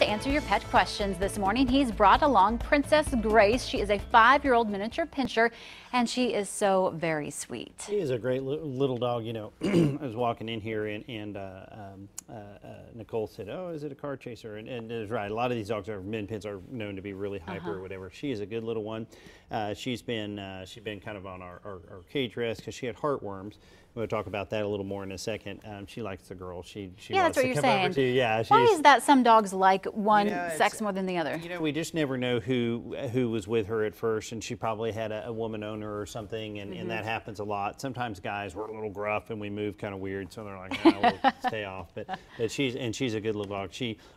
to answer your pet questions this morning. He's brought along Princess Grace. She is a 5-year-old miniature pinscher, and she is so very sweet. She is a great little dog. You know, I was walking in here and Nicole said, "Oh, is it a car chaser?" And it was right. A lot of these dogs min pins are known to be really hyper or whatever. She is a good little one. She's been kind of on our cage rest because she had heartworms. We'll talk about that a little more in a second. She likes the girl. She yeah, that's what you're saying. Yeah, why is that some dogs like one sex more than the other? You know, we just never know who was with her at first, and she probably had a woman owner or something, and that happens a lot. Sometimes guys were a little gruff and we move kind of weird, so they're like, "Oh, we'll stay off." But she's a good little dog.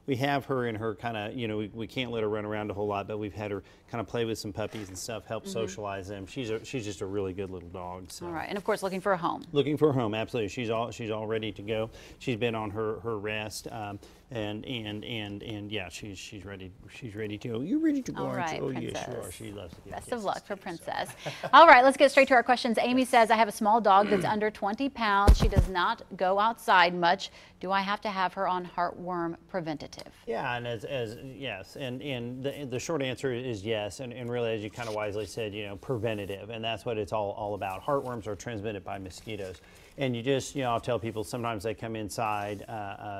We have her in her kind of, you know, we can't let her run around a whole lot, but we've had her kind of play with some puppies and stuff, help socialize them. She's just a really good little dog. So. All right, and of course looking for a home. Looking for a home, absolutely. She's all ready to go. She's been on her rest, and yeah, she's ready to go. You ready to go? All right, oh Princess. Yeah, sure. She loves to give Best kisses of luck for too, Princess. So. All right, let's get straight to our questions. Amy says, I have a small dog that's under 20 pounds. She does not go outside much. Do I have to have her on heartworm preventative? Yeah, and yes, and the short answer is yes, and really, as you kind of wisely said, you know, preventative, and that's what it's all about. Heartworms are transmitted by mosquitoes, and you just, you know, I'll tell people sometimes they come inside,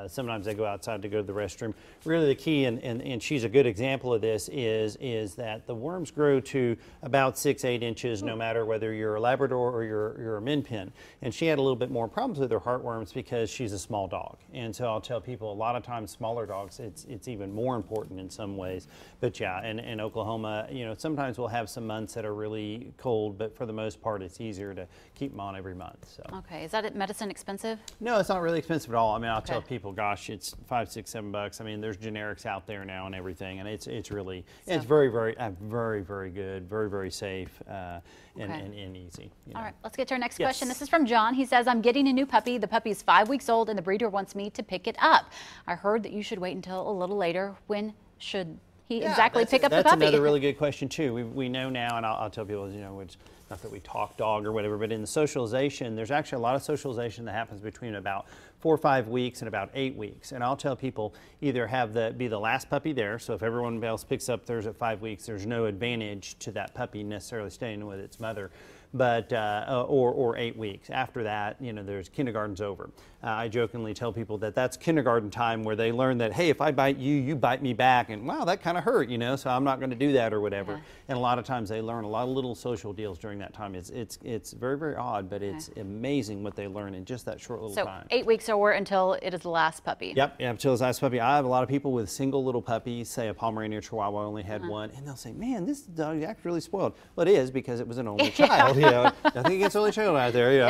sometimes they go outside to go to the restroom. Really, the key, and she's a good example of this, is that the worms grow to about 6-8 inches, no matter whether you're a Labrador or you're a min pin. And she had a little bit more problems with her heartworms because she's a small dog. And so I'll tell people a lot of times smaller dogs, it's even more important in some ways. But yeah, in Oklahoma, you know, sometimes we'll have some months that are really cold, but for the most part, it's easier to keep them on every month. So. Okay, is that medicine expensive? No, it's not really expensive at all. I mean, I'll tell people, gosh, it's $5, $6, $7. I mean, there's generics out there now and everything, and it's really, it's very good, very safe, and easy. You know? All right, let's get to our next question. This is from John. He says, I'm getting a new puppy. The puppy is 5 weeks old, and the breeder wants me to pick it up. I heard that you should wait until a little later. When should he exactly pick up the puppy? That's another really good question too. We know now, and I'll tell people, you know, it's not that we talk dog or whatever, but in the socialization, there's actually a lot of socialization that happens between about 4 or 5 weeks and about 8 weeks. And I'll tell people either be the last puppy there, so if everyone else picks up theirs at 5 weeks, there's no advantage to that puppy necessarily staying with its mother, but or 8 weeks. After that, you know, there's kindergarten's over. I jokingly tell people that that's kindergarten time, where they learn that, hey, if I bite you, you bite me back, and wow, that kind of hurt, you know, so I'm not going to do that or whatever. And a lot of times they learn a lot of little social deals during that time. It's very odd, but it's amazing what they learn in just that short little time. So 8 weeks or until it is the last puppy. Yep, until it's the last puppy. I have a lot of people with single little puppies, say a Pomeranian or Chihuahua only had one, and they'll say, man, this dog is actually really spoiled. Well, it is, because it was an only child. You know, nothing against only child out there. You know,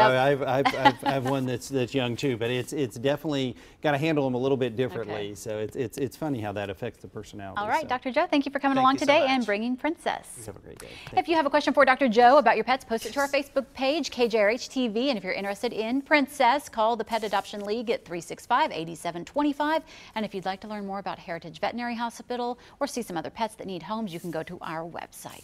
I have one that's young too, but it's definitely got to handle them a little bit differently. So it's funny how that affects the personality. All right, so. Dr. Joe, thank you for coming along today and bringing Princess. Have a great day. If you have a question for Dr. Joe about your pets, post it to our Facebook page, KJRH TV. And if you're interested in Princess, call the Pet Adoption League at 365-8725. And if you'd like to learn more about Heritage Veterinary Hospital or see some other pets that need homes, you can go to our website.